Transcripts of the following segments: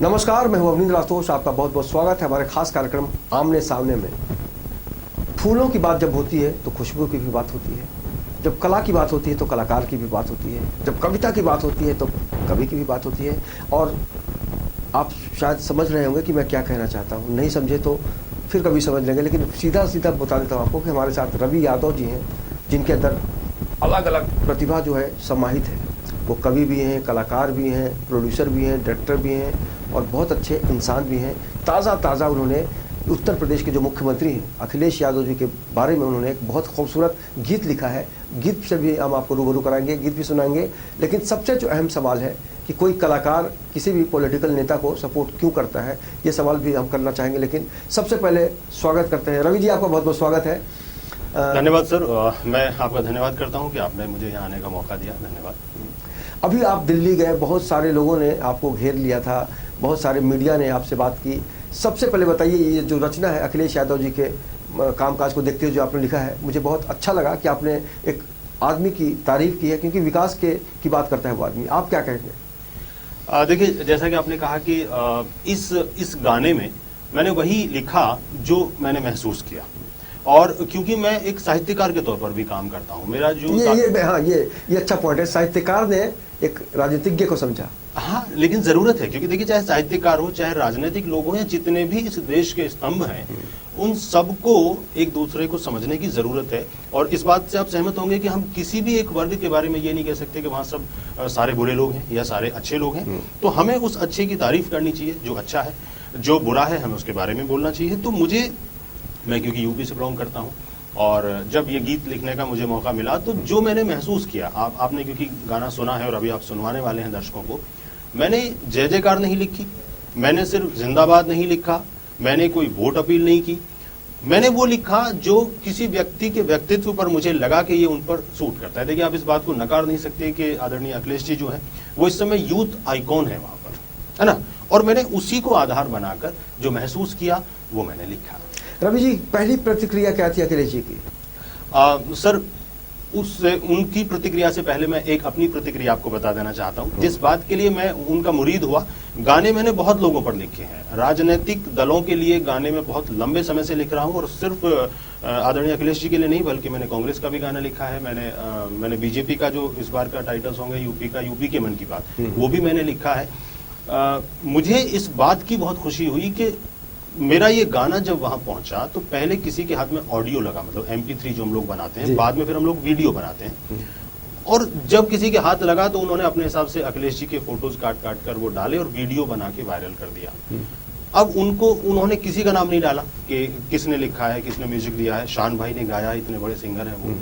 नमस्कार, मैं हूं अवनींद्र आशुतोष। आपका बहुत बहुत स्वागत है हमारे खास कार्यक्रम आमने सामने में। फूलों की बात जब होती है तो खुशबू की भी बात होती है, जब कला की बात होती है तो कलाकार की भी बात होती है, जब कविता की बात होती है तो कवि की भी बात होती है। और आप शायद समझ रहे होंगे कि मैं क्या कहना चाहता हूँ, नहीं समझे तो फिर कभी समझ लेंगे, लेकिन सीधा सीधा बता देता हूँ आपको कि हमारे साथ रवि यादव जी हैं, जिनके अंदर अलग अलग प्रतिभा जो है समाहित है। वो कवि भी हैं, कलाकार भी हैं, प्रोड्यूसर भी हैं, डायरेक्टर भी हैं और बहुत अच्छे इंसान भी हैं। ताज़ा उन्होंने उत्तर प्रदेश के जो मुख्यमंत्री हैं अखिलेश यादव जी के बारे में उन्होंने एक बहुत खूबसूरत गीत लिखा है। गीत से भी हम आपको रूबरू कराएंगे, गीत भी सुनाएंगे। लेकिन सबसे जो अहम सवाल है कि कोई कलाकार किसी भी पॉलिटिकल नेता को सपोर्ट क्यों करता है, ये सवाल भी हम करना चाहेंगे। लेकिन सबसे पहले स्वागत करते हैं रवि जी, आपका बहुत बहुत स्वागत है। धन्यवाद सर, मैं आपका धन्यवाद करता हूं कि आपने मुझे यहाँ आने का मौका दिया। धन्यवाद। अभी आप दिल्ली गए, बहुत सारे लोगों ने आपको घेर लिया था, बहुत सारे मीडिया ने आपसे बात की। सबसे पहले बताइए, ये जो रचना है अखिलेश यादव जी के कामकाज को देखते हुए जो आपने लिखा है, मुझे बहुत अच्छा लगा कि आपने एक आदमी की तारीफ की है, क्योंकि विकास की बात करता है वो आदमी। आप क्या कहेंगे? देखिए, जैसा कि आपने कहा कि इस गाने में मैंने वही लिखा जो मैंने महसूस किया, और क्योंकि मैं एक साहित्यकार के तौर पर भी काम करता हूँ, मेरा जो ये अच्छा पॉइंट है। साहित्यकार ने एक राजनीतिज्ञ को समझा। हाँ, लेकिन जरूरत है, क्योंकि देखिए, चाहे साहित्यकार हो, चाहे राजनीतिक लोग हो, या जितने भी इस देश के स्तंभ हैं, उन सबको एक दूसरे को समझने की जरूरत है। और इस बात से आप सहमत होंगे कि हम किसी भी एक वर्ग के बारे में ये नहीं कह सकते कि वहाँ सब सारे बुरे लोग हैं या सारे अच्छे लोग हैं। तो हमें उस अच्छे की तारीफ करनी चाहिए जो अच्छा है, जो बुरा है हमें उसके बारे में बोलना चाहिए। तो मैं क्योंकि यूपी से बिलोंग करता हूँ, और जब ये गीत लिखने का मुझे मौका मिला, तो जो मैंने महसूस किया, आपने क्योंकि गाना सुना है और अभी आप सुनवाने वाले हैं दर्शकों को, मैंने जय जयकार नहीं लिखी, मैंने सिर्फ जिंदाबाद नहीं लिखा, मैंने कोई वोट अपील नहीं की। मैंने वो लिखा जो किसी व्यक्ति के व्यक्तित्व पर मुझे लगा कि ये उन पर सूट करता है। देखिए, आप इस बात को नकार नहीं सकते कि आदरणीय अखिलेश जी जो है वो इस समय यूथ आइकॉन है वहां पर, है ना। और मैंने उसी को आधार बनाकर जो महसूस किया वो मैंने लिखा। रवि जी, पहली प्रतिक्रिया क्या थी अखिलेश जी की? सर, उनकी प्रतिक्रिया से पहले मैं एक अपनी प्रतिक्रिया आपको बता देना चाहता हूं। जिस बात के लिए मैं उनका मुरीद हुआ, गाने मैंने बहुत लोगों पर लिखे हैं, राजनीतिक दलों के लिए गाने में बहुत लंबे समय से लिख रहा हूं, और सिर्फ आदरणीय अखिलेश जी के लिए नहीं, बल्कि मैंने कांग्रेस का भी गाना लिखा है, मैंने बीजेपी का जो इस बार का टाइटल सॉन्ग है यूपी के मन की बात, वो भी मैंने लिखा है। मुझे इस बात की बहुत खुशी हुई कि मेरा ये गाना जब वहां पहुंचा तो पहले किसी के हाथ में ऑडियो लगा, मतलब MP3 जो हम लोग बनाते हैं, बाद में फिर हम लोग वीडियो बनाते हैं, और जब किसी के हाथ लगा तो उन्होंने अपने हिसाब से अखिलेश जी के फोटोज काट कर वो डाले और वीडियो बना के वायरल कर दिया। अब उन्होंने किसी का नाम नहीं डाला कि किसने लिखा है, किसने म्यूजिक दिया है, शान भाई ने गाया, इतने बड़े सिंगर हैं वो।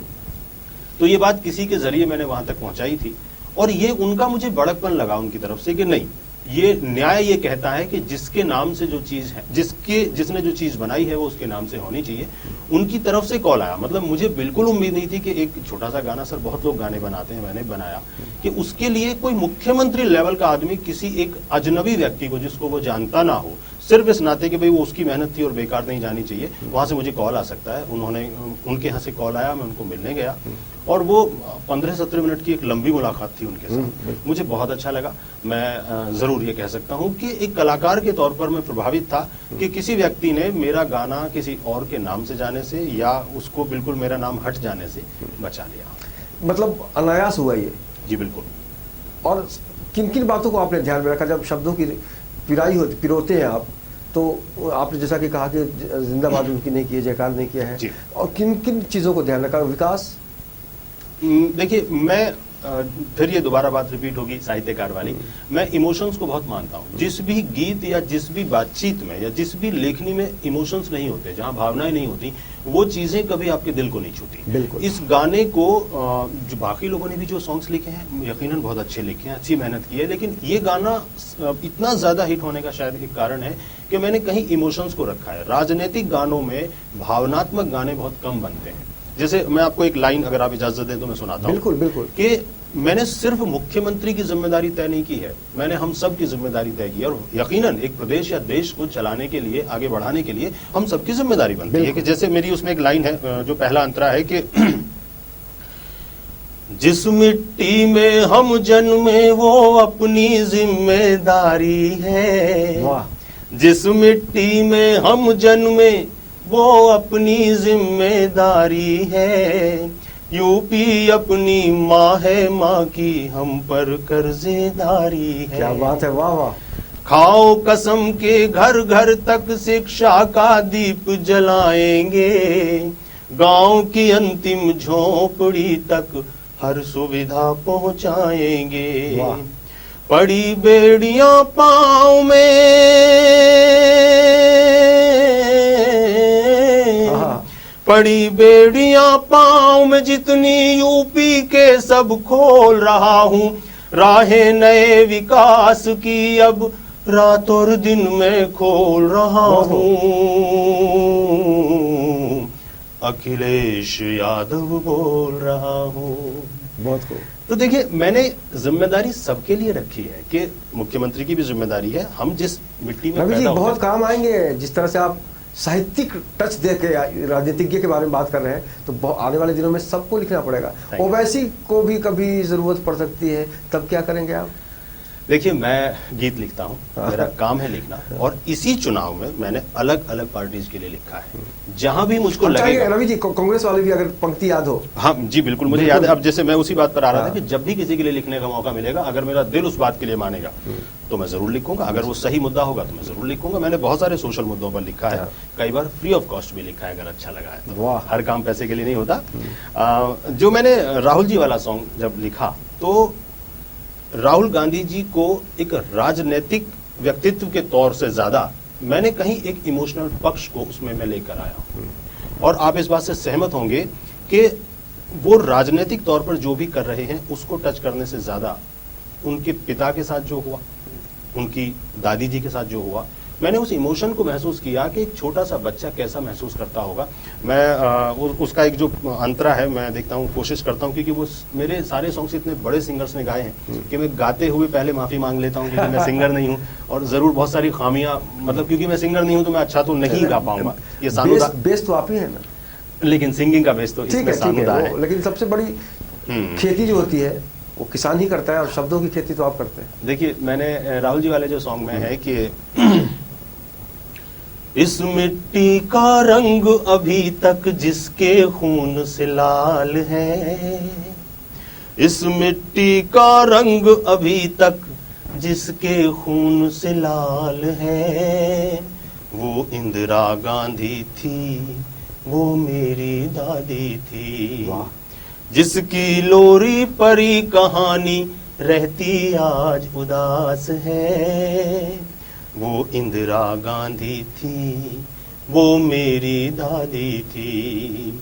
तो ये बात किसी के जरिए मैंने वहां तक पहुंचाई थी, और ये उनका मुझे बड़कपन लगा उनकी तरफ से कि नहीं, ये न्याय ये कहता है कि जिसके नाम से जो चीज है, जिसने जो चीज बनाई है वो उसके नाम से होनी चाहिए। उनकी तरफ से कॉल आया, मतलब मुझे बिल्कुल उम्मीद नहीं थी कि एक छोटा सा गाना, सर बहुत लोग गाने बनाते हैं, मैंने बनाया, कि उसके लिए कोई मुख्यमंत्री लेवल का आदमी किसी एक अजनबी व्यक्ति को, जिसको वो जानता ना हो, सिर्फ इस नाते कि भाई वो उसकी मेहनत थी और बेकार नहीं जानी चाहिए, वहां से मुझे कॉल आ सकता है। उनके यहाँ से कॉल आया, मैं उनको मिलने गया, और वो 15-17 मिनट की एक लंबी मुलाकात थी उनके साथ। मुझे बहुत अच्छा लगा। मैं जरूर ये कह सकता हूँ कि एक कलाकार के तौर पर मैं प्रभावित था कि किसी व्यक्ति ने मेरा गाना किसी और के नाम से जाने से, या उसको बिल्कुल मेरा नाम हट जाने से बचा लिया। मतलब अनायास हुआ ये? जी बिल्कुल। और किन किन बातों को आपने ध्यान में रखा जब शब्दों की पिरोते हैं आप? तो आपने जैसा कि कहा कि जिंदाबाद उनकी नहीं की है, जयकार नहीं किया है, और किन किन चीजों को ध्यान रखा? विकास? देखिए, मैं फिर ये दोबारा बात रिपीट होगी साहित्यकार वाली, मैं इमोशंस को बहुत मानता हूँ। जिस भी गीत या जिस भी बातचीत में या जिस भी लेखनी में इमोशंस नहीं होते, जहाँ भावनाएं नहीं होती, वो चीजें कभी आपके दिल को नहीं छूती। इस गाने को जो बाकी लोगों ने भी जो सॉन्ग्स लिखे हैं, यकीनन बहुत अच्छे लिखे हैं, अच्छी मेहनत की है, लेकिन ये गाना इतना ज्यादा हिट होने का शायद एक कारण है कि मैंने कहीं इमोशंस को रखा है। राजनीतिक गानों में भावनात्मक गाने बहुत कम बनते हैं। जैसे मैं आपको एक लाइन, अगर आप इजाजत दें तो मैं सुनाता हूँ। बिल्कुल बिल्कुल। कि मैंने सिर्फ मुख्यमंत्री की जिम्मेदारी तय नहीं की है, मैंने हम सब की जिम्मेदारी तय की है, और यकीनन एक प्रदेश या देश को चलाने के लिए, आगे बढ़ाने के लिए हम सबकी जिम्मेदारी बनती है। कि जैसे मेरी उसमें एक लाइन है, जो पहला अंतरा है कि जिस मिट्टी में हम जन्मे वो अपनी जिम्मेदारी है। वाह। जिस मिट्टी में हम जन्मे वो अपनी जिम्मेदारी है। यूपी अपनी माँ है, माँ की हम पर कर्जेदारी है। क्या बात है, वाह वाह। खाओ कसम के घर घर तक शिक्षा का दीप जलाएंगे। गांव की अंतिम झोपड़ी तक हर सुविधा पहुंचाएंगे। वाह। पड़ी बेड़ियां पांव में, हाँ। पड़ी बेड़ियां पांव में, जितनी यूपी के सब खोल रहा हूं। राहें नए विकास की अब रात और दिन में खोल रहा हूं। अखिलेश यादव बोल रहा हूं। बहुत को तो देखिए, मैंने जिम्मेदारी सबके लिए रखी है कि मुख्यमंत्री की भी जिम्मेदारी है। हम जिस मिट्टी में रवि जी पैदा होते बहुत हैं, काम आएंगे। जिस तरह से आप साहित्यिक टच दे के राजनीतिज्ञ के बारे में बात कर रहे हैं, तो आने वाले दिनों में सबको लिखना पड़ेगा। ओवैसी को भी कभी जरूरत पड़ सकती है, तब क्या करेंगे आप? देखिए, मैं गीत लिखता हूँ, मेरा काम है लिखना, और इसी चुनाव में मैंने अलग अलग पार्टीज के लिए लिखा है। जहां भी मुझको लगेगा। रवि जी, कांग्रेस वाले भी अगर पंक्ति याद हो। हाँ जी, बिल्कुल मुझे याद है। अब जैसे मैं उसी बात पर आ रहा था कि जब भी किसी के लिए लिखने का मौका मिलेगा, अगर मेरा दिल उस बात के लिए मानेगा तो मैं जरूर लिखूंगा। अगर वो सही मुद्दा होगा तो मैं जरूर लिखूंगा। मैंने बहुत सारे सोशल मुद्दों पर लिखा है, कई बार फ्री ऑफ कॉस्ट भी लिखा है, अगर अच्छा लगा है तो। हर काम पैसे के लिए नहीं होता। जो मैंने राहुल जी वाला सॉन्ग जब लिखा, तो राहुल गांधी जी को एक राजनीतिक व्यक्तित्व के तौर से ज्यादा मैंने कहीं एक इमोशनल पक्ष को उसमें मैं लेकर आया हूं। और आप इस बात से सहमत होंगे कि वो राजनीतिक तौर पर जो भी कर रहे हैं उसको टच करने से ज्यादा उनके पिता के साथ जो हुआ, उनकी दादी जी के साथ जो हुआ, मैंने उस इमोशन को महसूस किया कि एक छोटा सा बच्चा कैसा महसूस करता होगा। मैं उसका एक जो अंतरा है मैं देखता हूँ, कोशिश करता हूँ, क्योंकि वो मेरे सारे सॉन्ग्स इतने बड़े सिंगर्स ने गाए हैं कि मैं गाते हुए पहले माफी मांग लेता हूँ, क्योंकि मैं सिंगर नहीं हूँ और जरूर बहुत सारी खामियां, मतलब क्योंकि मैं सिंगर नहीं हूँ तो मैं अच्छा तो नहीं गा पाऊंगा। ये सानुदा बेस तो आप ही है ना, लेकिन सिंगिंग का बेस तो इसमें सानुदा है। लेकिन सबसे बड़ी खेती जो होती है वो किसान ही करता है, और शब्दों की खेती तो आप करते हैं। देखिए, मैंने राहुल जी वाले जो सॉन्ग में है कि इस मिट्टी का रंग अभी तक जिसके खून से लाल है, इस मिट्टी का रंग अभी तक जिसके खून से लाल है, वो इंदिरा गांधी थी, वो मेरी दादी थी। जिसकी लोरी परी कहानी रहती आज उदास है, वो इंदिरा गांधी थी, वो मेरी दादी थी।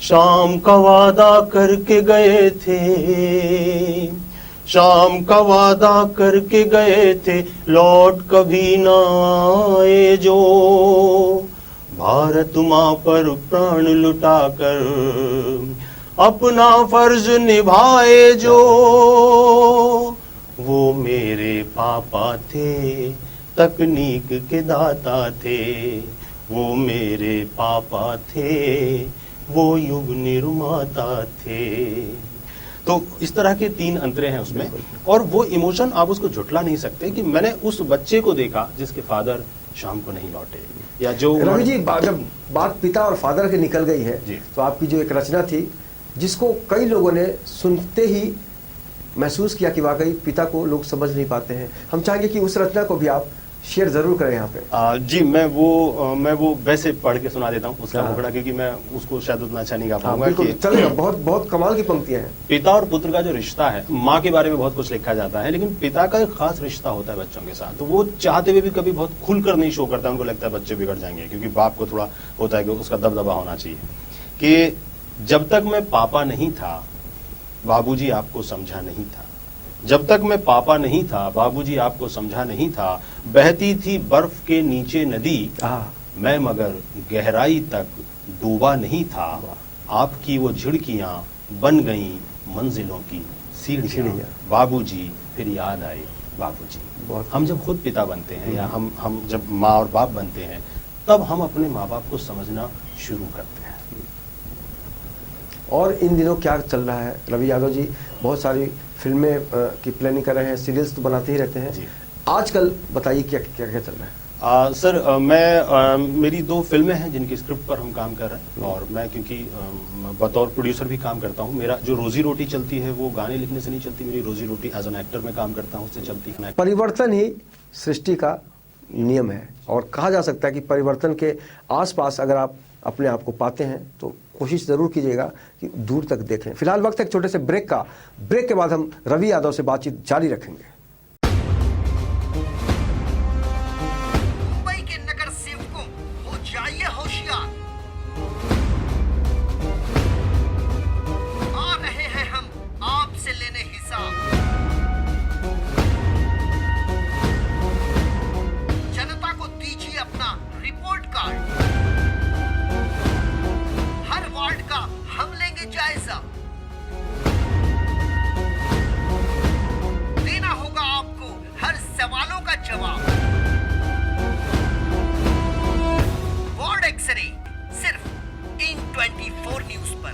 शाम का वादा करके गए थे, शाम का वादा करके गए थे, लौट कभी ना आए जो। भारत माँ पर प्राण लुटाकर अपना फर्ज निभाए जो, वो मेरे पापा थे, तकनीक के दाता थे, वो मेरे पापा थे, वो युग निर्माता थे। तो इस तरह के 3 अंतरे हैं उसमें, और वो इमोशन आप उसको झुटला नहीं सकते कि मैंने उस बच्चे को देखा जिसके फादर शाम को नहीं लौटे, या जो रवि जी जब बात पिता और फादर की निकल गई है, तो आपकी जो एक रचना थी जिसको कई लोगों ने सुनते ही महसूस किया कि वाकई पिता को लोग समझ नहीं पाते हैं, हम चाहेंगे कि उस रचना को भी आप शेयर जरूर करें यहाँ पे। जी, मैं वो वैसे पढ़ के सुना देता हूँ उसका मुखड़ा, क्योंकि मैं उसको शायद उतना अच्छा नहीं गा पाऊंगा। चलेगा, बहुत बहुत कमाल की पंक्तियां हैं। पिता और पुत्र का जो रिश्ता है, माँ के बारे में बहुत कुछ लिखा जाता है, लेकिन पिता का एक खास रिश्ता होता है बच्चों के साथ। तो वो चाहते हुए भी कभी बहुत खुलकर नहीं शो करता, उनको लगता है बच्चे बिगड़ जाएंगे, क्योंकि बाप को थोड़ा होता है कि उसका दबदबा होना चाहिए कि जब तक मैं पापा नहीं था, बाबूजी आपको समझा नहीं था। जब तक मैं पापा नहीं था, बाबूजी आपको समझा नहीं था। बहती थी बर्फ के नीचे नदी, मैं मगर गहराई तक डूबा नहीं था। आपकी वो झिड़कियां बन गईं मंजिलों की सीढ़ियां। बाबूजी फिर याद आए बाबूजी। हम जब खुद पिता बनते हैं, या हम जब माँ और बाप बनते हैं, तब हम अपने माँ बाप को समझना शुरू करते हैं। और इन दिनों क्या चल रहा है? रवि यादव जी बहुत सारी फिल्में की प्लानिंग कर रहे हैं, सीरियल्स तो बनाते ही रहते हैं। आजकल बताइए क्या क्या क्या चल रहा है? सर मेरी 2 फिल्में हैं जिनकी स्क्रिप्ट पर हम काम कर रहे हैं, और मैं क्योंकि बतौर प्रोड्यूसर भी काम करता हूं, मेरा जो रोजी रोटी चलती है वो गाने लिखने से नहीं चलती, मेरी रोजी रोटी एज एन एक्टर में काम करता हूं उससे चलती है। परिवर्तन ही सृष्टि का नियम है, और कहा जा सकता है कि परिवर्तन के आसपास अगर आप अपने आप को पाते हैं तो कोशिश जरूर कीजिएगा कि दूर तक देखें। फिलहाल वक्त है एक छोटे से ब्रेक का। ब्रेक के बाद हम रवि यादव से बातचीत जारी रखेंगे। मुंबई के नगर सेवकों, हो जाइए होशियार। आ रहे हैं हम आपसे लेने हिसाब। जनता को दीजिए अपना रिपोर्ट कार्ड। हर वार्ड का हम लेंगे जायजा। देना होगा आपको हर सवालों का जवाब। वार्ड एक्सरे सिर्फ इन 24 न्यूज पर।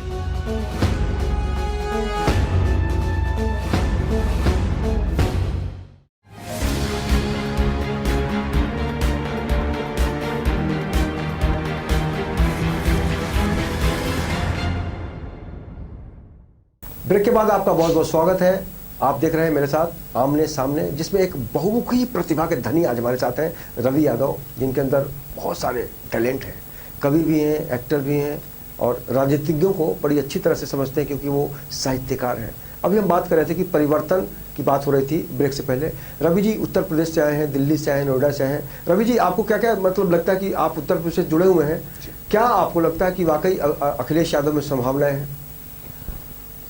ब्रेक के बाद आपका बहुत बहुत स्वागत है। आप देख रहे हैं मेरे साथ आमने सामने, जिसमें एक बहुमुखी प्रतिभा के धनी आज हमारे साथ हैं रवि यादव, जिनके अंदर बहुत सारे टैलेंट हैं। कवि भी हैं, एक्टर भी हैं, और राजनीतिज्ञों को बड़ी अच्छी तरह से समझते हैं क्योंकि वो साहित्यकार हैं। अभी हम बात कर रहे थे कि परिवर्तन की बात हो रही थी ब्रेक से पहले। रवि जी उत्तर प्रदेश से आए हैं, दिल्ली से आए हैं, नोएडा से आए हैं। रवि जी, आपको क्या क्या मतलब लगता है कि आप उत्तर प्रदेश से जुड़े हुए हैं, क्या आपको लगता है कि वाकई अखिलेश यादव में संभावनाएं हैं?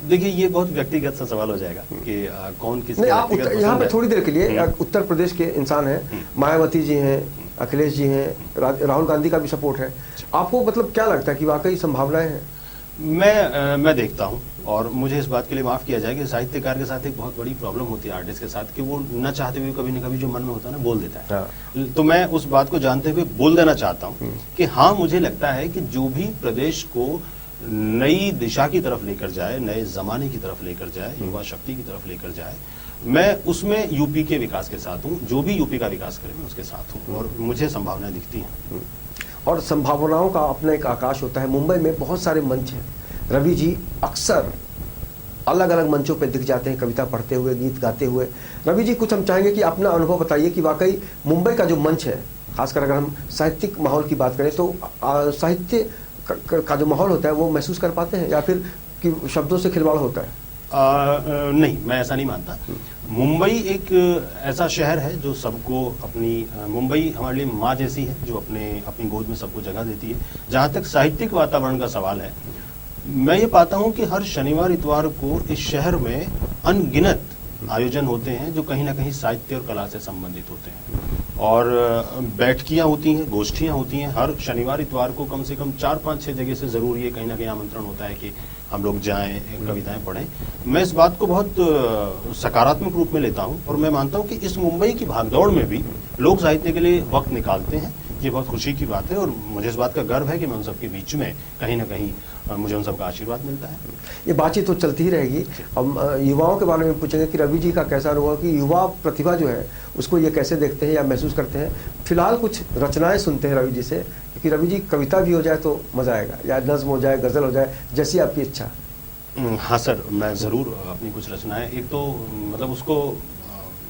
देखिए, ये बहुत व्यक्तिगत सा सवाल हो जाएगा कि कौन किस नहीं, आप यहाँ पे थोड़ी देर के लिए उत्तर प्रदेश के इंसान हैं, मायावती जी हैं, अखिलेश जी हैं, राहुल गांधी का भी सपोर्ट है। आपको मतलब क्या लगता है कि वाकई संभावनाएं हैं? मैं देखता हूं, और मुझे इस बात के लिए माफ किया जाए कि साहित्यकार के साथ एक बहुत बड़ी प्रॉब्लम होती है आर्टिस्ट के साथ, कि वो न चाहते हुए कभी न कभी जो मन में होता है ना बोल देता है। हाँ। तो मैं उस बात को जानते हुए बोल देना चाहता हूं कि हाँ, मुझे लगता है कि जो भी प्रदेश को नई दिशा की तरफ लेकर जाए, नए जमाने की तरफ लेकर जाए, युवा शक्ति की तरफ लेकर जाए, मैं उसमें यूपी के विकास के साथ हूं। जो भी यूपी का विकास करे मैं उसके साथ हूं, और मुझे संभावनाएं दिखती हैं। और संभावनाओं का अपना एक आकाश होता है। मुंबई में बहुत सारे मंच हैं। रवि जी अक्सर अलग अलग मंचों पे दिख जाते हैं, कविता पढ़ते हुए, गीत गाते हुए। रवि जी, कुछ हम चाहेंगे कि अपना अनुभव बताइए कि वाकई मुंबई का जो मंच है, खासकर अगर हम साहित्यिक माहौल की बात करें तो साहित्य का जो माहौल होता है वो महसूस कर पाते हैं, या फिर कि शब्दों से खिलवाड़ होता है? नहीं, मैं ऐसा नहीं मानता। मुंबई एक ऐसा शहर है जो सबको अपनी मुंबई हमारे लिए माँ जैसी है, जो अपनी गोद में सबको जगह देती है। जहाँ तक साहित्यिक वातावरण का सवाल है, मैं ये पाता हूँ कि हर शनिवार इतवार को इस शहर में अनगिनत आयोजन होते हैं जो कहीं ना कहीं साहित्य और कला से संबंधित होते हैं, और बैठकियां होती हैं, गोष्ठियां होती हैं। हर शनिवार इतवार को कम से कम 4, 5, 6 जगह से जरूर ये कहीं ना कहीं आमंत्रण होता है कि हम लोग जाएं, कविताएं पढ़ें। मैं इस बात को बहुत सकारात्मक रूप में लेता हूं, और मैं मानता हूं कि इस मुंबई की भागदौड़ में भी लोग साहित्य के लिए वक्त निकालते हैं। ये बहुत खुशी की बात है, और मुझे इस बात का गर्व है कि मैं उन सबके बीच में कहीं ना कहीं मुझे उन सबका आशीर्वाद मिलता है। ये बातचीत तो चलती ही रहेगी। हम युवाओं के बारे में पूछेंगे कि रवि जी का कैसा अनुभव, कि युवा प्रतिभा जो है उसको ये कैसे देखते हैं या महसूस करते हैं। फिलहाल कुछ रचनाएं सुनते हैं रवि जी से, क्योंकि रवि जी कविता भी हो जाए तो मजा आएगा, या नज्म हो जाए, गजल हो जाए, जैसी आपकी इच्छा। हाँ सर, मैं ज़रूर अपनी कुछ रचनाएं, एक तो मतलब उसको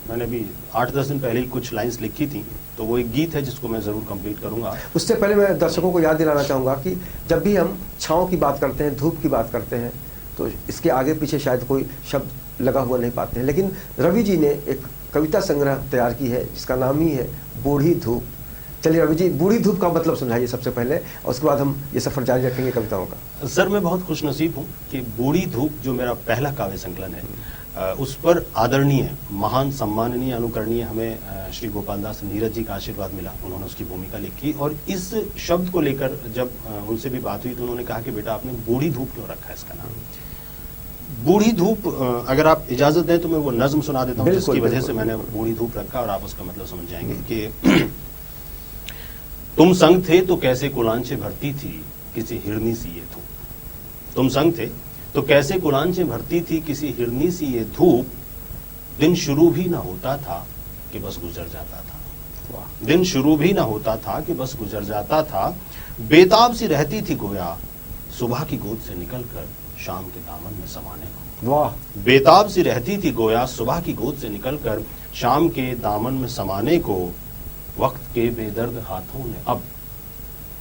मैंने भी 8-10 दिन पहले ही कुछ लाइंस लिखी थी, तो वो एक गीत है जिसको मैं ज़रूर कंप्लीट करूंगा। उससे पहले मैं दर्शकों को याद दिलाना चाहूँगा कि जब भी हम छाँव की बात करते हैं, धूप की बात करते हैं, तो इसके आगे पीछे शायद कोई शब्द लगा हुआ नहीं पाते हैं, लेकिन रवि जी ने एक कविता संग्रह तैयार की है जिसका नाम ही है बूढ़ी धूप। चलिए रवि जी, बूढ़ी धूप का मतलब समझाइए सबसे पहले, और उसके बाद हम ये सफर जारी रखेंगे कविताओं का। सर, मैं बहुत खुशनसीब हूँ कि बूढ़ी धूप जो मेरा पहला काव्य संकलन है, उस पर आदरणीय, महान, सम्माननीय, अनुकरणीय हमें श्री गोपाल दास नीरज जी का आशीर्वाद मिला। उन्होंने उसकी भूमिका लिखी, और इस शब्द को लेकर जब उनसे भी बात हुई तो उन्होंने कहा कि बेटा आपने बूढ़ी धूप क्यों रखा है इसका नाम। बूढ़ी धूप, अगर आप इजाजत दें तो मैं वो नज्म सुना देता हूँ जिसकी वजह से मैंने बूढ़ी धूप रखा, और आप उसका मतलब समझ जाएंगे कि तुम संग थे तो कैसे कुलांचे भरती थी किसी हिरनी सी ये धूप। तुम संग थे तो कैसे कुलांचे भरती थी किसी हिरनी सी ये धूप, दिन शुरू भी ना होता था कि बस गुजर जाता था। वाह, दिन शुरू भी ना होता था कि बस गुजर जाता था। बेताब सी रहती थी गोया सुबह की गोद से निकलकर शाम के दामन में समाने को। वाह, बेताब सी रहती थी गोया सुबह की गोद से निकलकर शाम के दामन में समाने को। वक्त के बेदर्द हाथों ने अब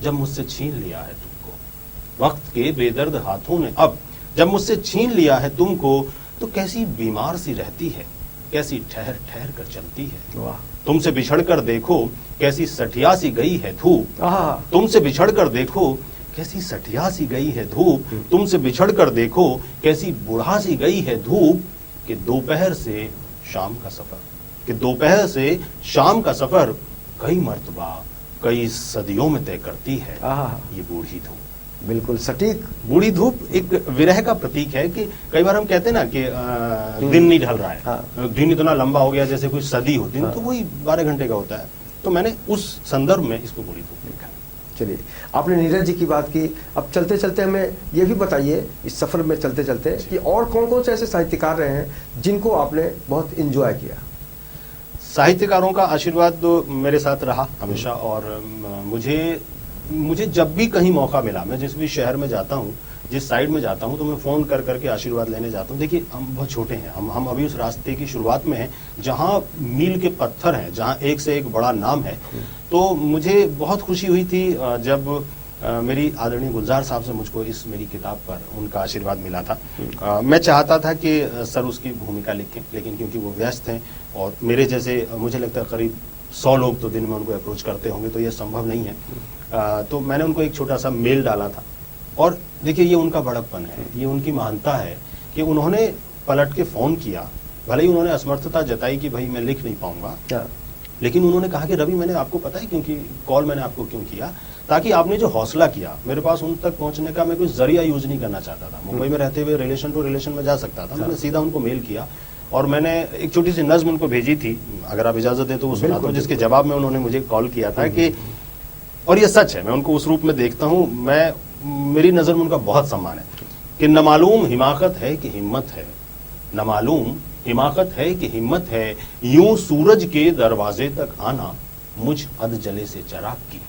जब मुझसे छीन लिया है तुमको, वक्त के बेदर्द हाथों ने अब जब मुझसे छीन लिया है तुमको, तो कैसी बीमार सी रहती है, कैसी ठहर ठहर कर चलती है। वाह, तुमसे बिछड़ कर देखो कैसी सठिया सी गई है धूप, आहा, तुमसे बिछड़ कर देखो कैसी सठिया सी गई है धूप, तुमसे बिछड़ कर देखो कैसी बुढ़ा सी गई है धूप, कि दोपहर से शाम का सफर, कि दोपहर से शाम का सफर कई मर्तबा कई सदियों में तय करती है आहा, ये बूढ़ी धूप। बिल्कुल सटीक। बूढ़ी धूप एक विरह का प्रतीक है कि कई बार हम कहते हैं ना कि दिन नहीं ढल रहा है, हाँ। दिन इतना लंबा हो गया जैसे कोई सदी हो, दिन हाँ। तो वही 12 घंटे का होता है। तो मैंने उस संदर्भ में इसको बूढ़ी धूप लिखा है। चलिए, आपने नीरज जी की बात की, अब चलते चलते हमें ये भी बताइए इस सफर में चलते चलते कि और कौन कौन से ऐसे साहित्यकार रहे हैं जिनको आपने बहुत इंजॉय किया। साहित्यकारों का आशीर्वाद तो मेरे साथ रहा हमेशा, और मुझे जब भी कहीं मौका मिला, मैं जिस भी शहर में जाता हूँ, जिस साइड में जाता हूँ, तो मैं फोन कर करके आशीर्वाद लेने जाता हूँ। देखिए, हम बहुत छोटे हैं, हम अभी उस रास्ते की शुरुआत में हैं जहाँ मील के पत्थर हैं, जहाँ एक से एक बड़ा नाम है। तो मुझे बहुत खुशी हुई थी जब मेरी आदरणीय गुलजार साहब से मुझको इस मेरी किताब पर उनका आशीर्वाद मिला था। मैं चाहता था कि सर उसकी भूमिका लिखें, लेकिन क्योंकि वो व्यस्त हैं और मेरे जैसे मुझे लगता है करीब 100 लोग तो दिन में उनको अप्रोच करते होंगे, तो ये संभव नहीं है। तो मैंने उनको एक छोटा सा मेल डाला था, और देखिए ये उनका बड़कपन है, ये उनकी महानता है कि उन्होंने पलट के फ़ोन किया। भले ही उन्होंने असमर्थता जताई कि भाई मैं लिख नहीं पाऊंगा, लेकिन उन्होंने कहा कि रवि, मैंने आपको पता है क्योंकि कॉल मैंने आपको क्यों किया, ताकि आपने जो हौसला किया, मेरे पास उन तक पहुंचने का मैं कोई जरिया यूज नहीं करना चाहता था। मुंबई में रहते हुए रिलेशन टू रिलेशन में जा सकता था, मैंने सीधा उनको मेल किया और मैंने एक छोटी सी नज्म उनको भेजी थी, अगर आप इजाजत दें तो वो सुना दो, जिसके जवाब में उन्होंने मुझे कॉल किया था कि, और ये सच है, मैं उनको उस रूप में देखता हूँ, मेरी नजर में उनका बहुत सम्मान है कि न मालूम हिमाकत है कि हिम्मत है, न मालूम हिमाकत है कि हिम्मत है, यूं सूरज के दरवाजे तक आना मुझ अध जले से चिराग की।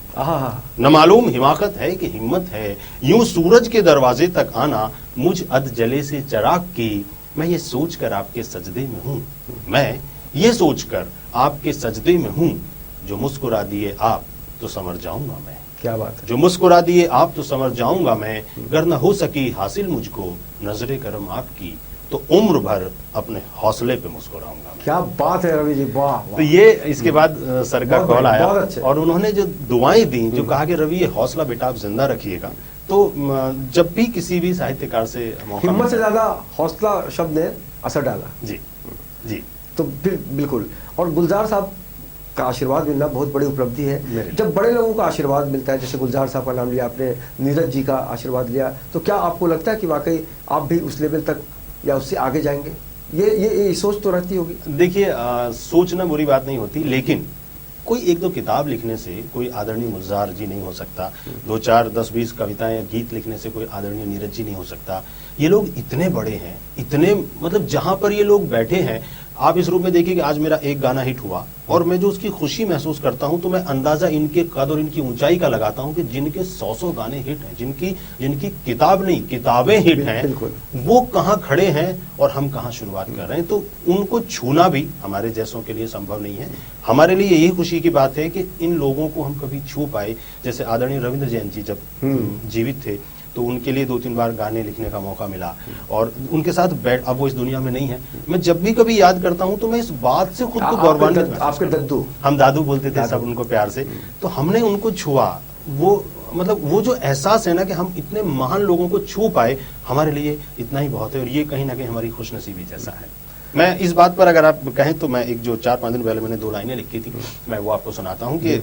न मालूम हिमाकत है कि हिम्मत है, यूं सूरज के दरवाजे तक आना मुझ अध जले से चिराग की। मैं ये सोचकर आपके सजदे में हूँ, मैं ये सोचकर आपके सजदे में हूँ, जो मुस्कुरा दिए आप तो समझ जाऊंगा मैं। क्या बात है। जो मुस्कुरा दिए आप तो समझ जाऊंगा मैं, गर न हो सकी हासिल मुझको नजरे करम आपकी, तो उम्र भर अपने हौसले पे मुस्कुराऊंगा मैं। क्या बात है रवि जी, वाह वाह। तो ये इसके बाद सर का बहुत कॉल आया बहुत अच्छे। और उन्होंने जो दुआएं दी, जो कहा कि रवि ये हौसला बेटा आप जिंदा रखिएगा। तो जब भी किसी भी साहित्यकार से मौका हिम्मत से मिलता ज्यादा हौसला शब्द ने असर डाला। है। जी जी, तो फिर बिल्कुल, और गुलजार साहब का आशीर्वाद मिलना बहुत बड़ी उपलब्धि है। मेरे जब बड़े लोगों का आशीर्वाद मिलता है, जैसे गुलजार साहब का नाम लिया आपने, नीरज जी का आशीर्वाद लिया, तो क्या आपको लगता है कि वाकई आप भी उस लेवल तक या उससे आगे जाएंगे? ये सोच तो रहती होगी। देखिए, सोचना बुरी बात नहीं होती, लेकिन कोई एक दो किताब लिखने से कोई आदरणीय गुलजार जी नहीं हो सकता, 2 4 10 20 कविताएं या गीत लिखने से कोई आदरणीय नीरज जी नहीं हो सकता। ये लोग इतने बड़े हैं, इतने मतलब जहां पर ये लोग बैठे हैं, आप इस रूप में देखिए कि आज मेरा एक गाना हिट हुआ और मैं जो उसकी खुशी महसूस करता हूं, तो मैं अंदाजा इनके कद और इनकी ऊंचाई का लगाता हूं कि जिनके 100 गाने हिट हैं, जिनकी किताब नहीं किताबें हिट हैं, वो कहां खड़े हैं और हम कहां शुरुआत कर रहे हैं। तो उनको छूना भी हमारे जैसों के लिए संभव नहीं है। हमारे लिए यही खुशी की बात है कि इन लोगों को हम कभी छू पाए। जैसे आदरणीय रविंद्र जैन जी जब जीवित थे, तो उनके लिए 2-3 बार गाने लिखने का मौका मिला और उनके साथ बैठ, अब वो इस दुनिया में नहीं है, मैं जब भी कभी याद करता हूं तो मैं इस बात से खुद को गौरवान्वित महसूस आपके करता हूं। दद्दू, हम दादू बोलते थे सब उनको प्यार से, तो हमने उनको छुआ। वो मतलब वो जो एहसास है ना कि हम इतने महान लोगों को छू पाए, हमारे लिए इतना ही बहुत है, और ये कहीं ना कहीं हमारी खुशनसीबी जैसा है। मैं इस बात पर अगर आप कहें तो मैं एक जो 4-5 दिन पहले मैंने 2 लाइनें लिखी थी, मैं वो आपको सुनाता हूँ कि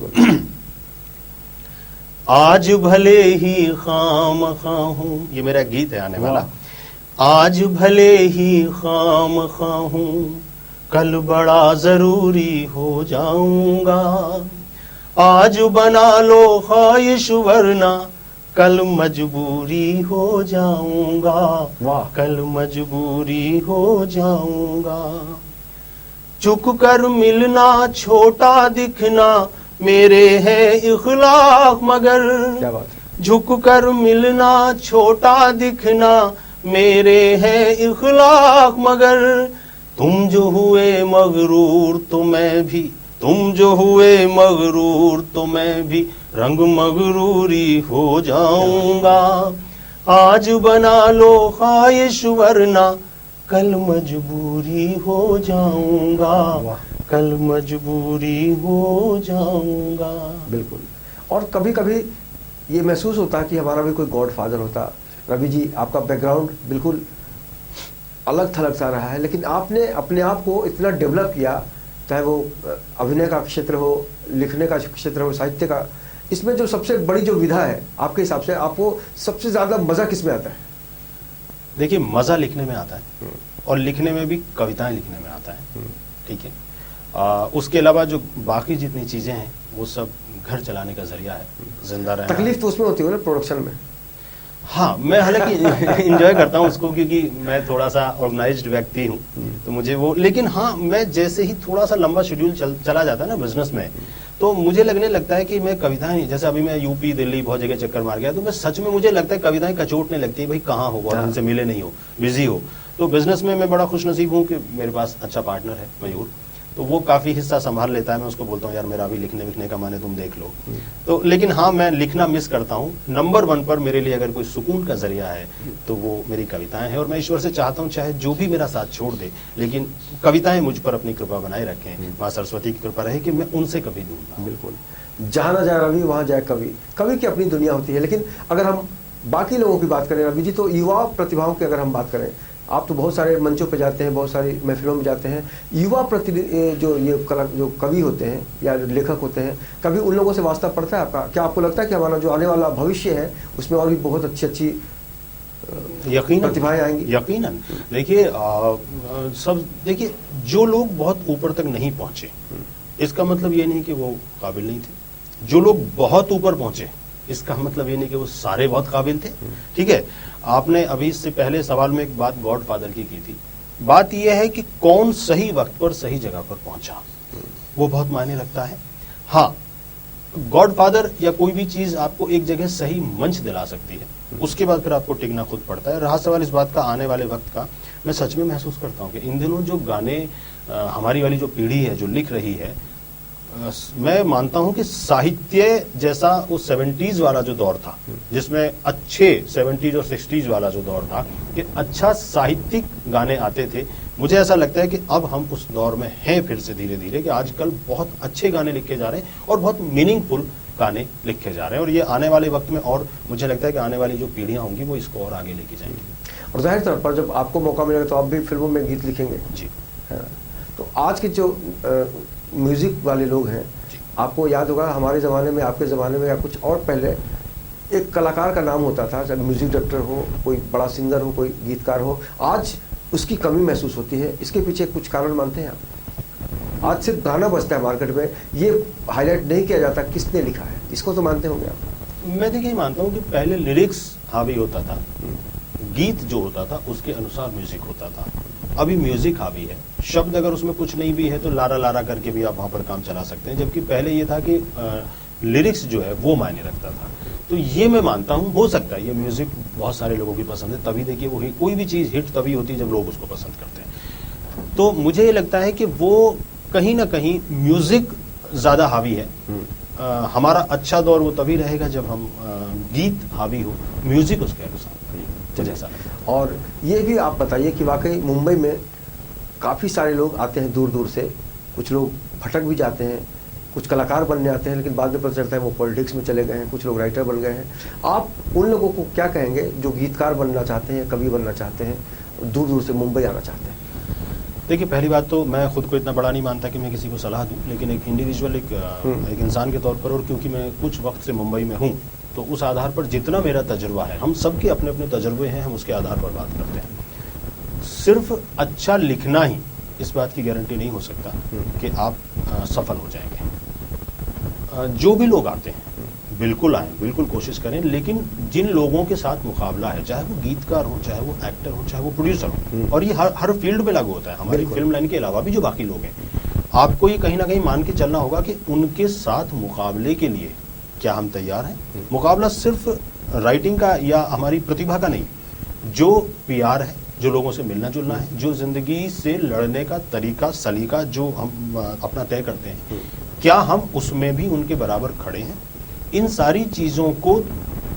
आज भले ही खामखा हूं, ये मेरा गीत है आने वाला। आज भले ही खामखा हूं, कल बड़ा जरूरी हो जाऊंगा। आज बना लो ख्वाहिश वरना कल मजबूरी हो जाऊंगा, वाह। कल मजबूरी हो जाऊंगा। झुक कर मिलना छोटा दिखना मेरे है इखलाक मगर, क्या बात है। झुक कर मिलना छोटा दिखना मेरे है इखलाक मगर, तुम जो हुए मगरूर तो मैं भी, तुम जो हुए मगरूर तो मैं भी रंग मगरूरी हो जाऊंगा। आज बना लो ख्वाहिश वरना कल मजबूरी हो जाऊंगा, वाह। कल मजबूरी हो जाऊंगा। बिल्कुल। और कभी कभी ये महसूस होता है कि हमारा भी कोई गॉड फादर होता। रवि जी, आपका बैकग्राउंड बिल्कुल अलग थलग सा रहा है, लेकिन आपने अपने आप को इतना डेवलप किया, चाहे वो अभिनय का क्षेत्र हो, लिखने का क्षेत्र हो, साहित्य का, इसमें जो सबसे बड़ी जो विधा है आपके हिसाब से, आपको सबसे ज्यादा मजा किसमें आता है? देखिए, मजा लिखने में आता है और लिखने में भी कविताएं लिखने में आता है, ठीक है। उसके अलावा जो बाकी जितनी चीजें हैं वो सब घर चलाने का जरिया है, जिंदा रहना। तकलीफ तो उसमें होती है ना, प्रोडक्शन में? हाँ, मैं हालांकि इंजॉय करता हूँ उसको, क्योंकि मैं थोड़ा सा ऑर्गेनाइज्ड व्यक्ति हूँ, तो मुझे वो, लेकिन हाँ, मैं जैसे ही थोड़ा सा लंबा शेड्यूल चला जाता है ना बिजनेस में, तो मुझे लगने लगता है कि मैं कविताएं, जैसे अभी मैं यूपी दिल्ली बहुत जगह चक्कर मार गया, तो मैं सच में, मुझे लगता है कविताएं कचोटने लगती है, भाई कहाँ हो, बहुत दिन से मिले नहीं हो, बिजी हो। तो बिजनेस में मैं बड़ा खुशनसीब हूँ कि मेरे पास अच्छा पार्टनर है मयूर, तो वो काफी हिस्सा संभाल लेता है। मैं उसको बोलता हूँ, यार मेरा भी लिखने विखने का माने तुम देख लो। तो लेकिन हाँ, मैं लिखना मिस करता हूँ। नंबर 1 पर मेरे लिए अगर कोई सुकून का जरिया है तो वो मेरी कविताएं हैं, और मैं ईश्वर से चाहता हूँ चाहे जो भी मेरा साथ छोड़ दे, लेकिन कविताएं मुझ पर अपनी कृपा बनाए रखें। माँ सरस्वती की कृपा रहे कि मैं उनसे कभी दूर ना हूं। बिल्कुल। जहाँ ना जाए रवि, वहाँ जाए कवि। कवि की अपनी दुनिया होती है। लेकिन अगर हम बाकी लोगों की बात करें रवि जी, तो युवा प्रतिभाओं की अगर हम बात करें, आप तो बहुत सारे मंचों पे जाते हैं, बहुत सारी महफिलों में जाते हैं, युवा जो ये जो कवि होते हैं या लेखक होते हैं, कभी उन लोगों से वास्ता पड़ता है आपका? क्या आपको लगता है कि हमारा जो आने वाला भविष्य है उसमें और भी बहुत अच्छी यकीनन प्रतिभाएं आएंगी? यकीनन। देखिए, सब देखिए, जो लोग बहुत ऊपर तक नहीं पहुंचे, इसका मतलब ये नहीं कि वो काबिल नहीं थे। जो लोग बहुत ऊपर पहुंचे, इसका मतलब ये नहीं कि वो सारे बहुत काबिल थे, ठीक है। आपने अभी इससे पहले सवाल में एक बात गॉडफादर की थी। बात यह है कि कौन सही वक्त पर सही जगह पर पहुंचा, वो बहुत मायने रखता है। हाँ, गॉडफादर या कोई भी चीज आपको एक जगह सही मंच दिला सकती है, उसके बाद फिर आपको टिकना खुद पड़ता है। रहा सवाल इस बात का आने वाले वक्त का, मैं सच में महसूस करता हूँ कि इन दिनों जो गाने हमारी वाली जो पीढ़ी है जो लिख रही है, मैं मानता हूं कि साहित्य जैसा वो 70s वाला जो दौर था, जिसमें अच्छे 70s और 60s वाला जो दौर था कि अच्छा साहित्यिक गाने आते थे, मुझे ऐसा लगता है कि अब हम उस दौर में हैं फिर से धीरे धीरे, कि आजकल बहुत अच्छे गाने लिखे जा रहे हैं और बहुत मीनिंगफुल गाने लिखे जा रहे हैं, और ये आने वाले वक्त में, और मुझे लगता है कि आने वाली जो पीढ़ियां होंगी वो इसको और आगे लेके जाएंगी। और जाहिर तौर पर जब आपको मौका मिलेगा तो आप भी फिल्मों में गीत लिखेंगे जी, है ना? तो आज के जो म्यूजिक वाले लोग हैं, आपको याद होगा हमारे ज़माने में, आपके ज़माने में या कुछ और पहले, एक कलाकार का नाम होता था, चाहे म्यूजिक डायरेक्टर हो, कोई बड़ा सिंगर हो, कोई गीतकार हो। आज उसकी कमी महसूस होती है। इसके पीछे कुछ कारण मानते हैं आप? आज सिर्फ गाना बजता है मार्केट में, ये हाईलाइट नहीं किया जाता किसने लिखा है, इसको तो मानते होंगे आप? मैं देखिए मानता हूँ कि पहले लिरिक्स हावी होता था, गीत जो होता था उसके अनुसार म्यूजिक होता था। अभी म्यूजिक हावी है, शब्द अगर उसमें कुछ नहीं भी है तो लारा लारा करके भी आप वहां पर काम चला सकते हैं, जबकि पहले ये था कि लिरिक्स जो है वो मायने रखता था। तो ये मैं मानता हूँ, हो सकता है ये म्यूजिक बहुत सारे लोगों की पसंद है, तभी देखिए वो कोई भी चीज हिट तभी होती है जब लोग उसको पसंद करते हैं। तो मुझे ये लगता है कि वो कहीं ना कहीं म्यूजिक ज्यादा हावी है। हमारा अच्छा दौर वो तभी रहेगा जब हम गीत हावी हो, म्यूजिक उसके अनुसार जैसा। और ये भी आप बताइए कि वाकई मुंबई में काफ़ी सारे लोग आते हैं दूर दूर से, कुछ लोग भटक भी जाते हैं, कुछ कलाकार बनने आते हैं, लेकिन बाद में पता चलता है वो पॉलिटिक्स में चले गए हैं, कुछ लोग राइटर बन गए हैं। आप उन लोगों को क्या कहेंगे जो गीतकार बनना चाहते हैं, कवि बनना चाहते हैं, दूर दूर से मुंबई आना चाहते हैं? देखिए, पहली बात तो मैं खुद को इतना बड़ा नहीं मानता कि मैं किसी को सलाह दूं, लेकिन एक इंडिविजुअल, एक इंसान के तौर पर, और क्योंकि मैं कुछ वक्त से मुंबई में हूं, तो उस आधार पर जितना मेरा तजुर्बा है, हम सबके अपने अपने तजुर्बे हैं, हम उसके आधार पर बात करते हैं। सिर्फ अच्छा लिखना ही इस बात की गारंटी नहीं हो सकता कि आप सफल हो जाएंगे। जो भी लोग आते हैं, बिल्कुल आए, बिल्कुल कोशिश करें, लेकिन जिन लोगों के साथ मुकाबला है, चाहे वो गीतकार हो, चाहे वो एक्टर हो, चाहे वो प्रोड्यूसर हो, और ये हर फील्ड में लागू होता है, हमारी बिल्कुल। फिल्म लाइन के अलावा भी जो बाकी लोग हैं, आपको ये कहीं ना कहीं मान के चलना होगा कि उनके साथ मुकाबले के लिए क्या हम तैयार हैं। मुकाबला सिर्फ राइटिंग का या हमारी प्रतिभा का नहीं, जो पीआर है, जो लोगों से मिलना जुलना है, जो जिंदगी से लड़ने का तरीका सलीका जो हम अपना तय करते हैं, क्या हम उसमें भी उनके बराबर खड़े हैं। इन सारी चीज़ों को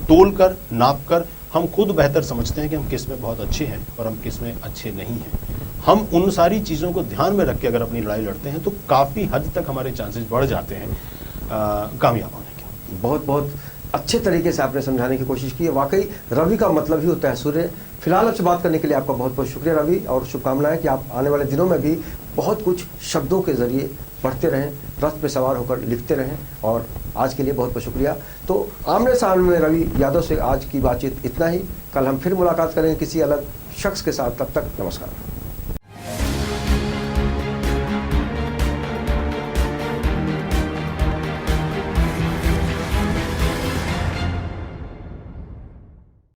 तोल कर नाप कर हम खुद बेहतर समझते हैं कि हम किस में बहुत अच्छे हैं और हम किस में अच्छे नहीं हैं। हम उन सारी चीज़ों को ध्यान में रख के अगर अपनी लड़ाई लड़ते हैं तो काफ़ी हद तक हमारे चांसेस बढ़ जाते हैं कामयाब होने के। बहुत बहुत अच्छे तरीके से आपने समझाने की कोशिश की है। वाकई रवि का मतलब ही होता है सूर्य। फिलहाल आपसे बात करने के लिए आपका बहुत बहुत शुक्रिया रवि, और शुभकामनाएं कि आप आने वाले दिनों में भी बहुत कुछ शब्दों के जरिए पढ़ते रहें, रथ पे सवार होकर लिखते रहें। और आज के लिए बहुत बहुत शुक्रिया। तो आमने सामने में रवि यादव से आज की बातचीत इतना ही। कल हम फिर मुलाकात करेंगे किसी अलग शख्स के साथ। तब तक नमस्कार।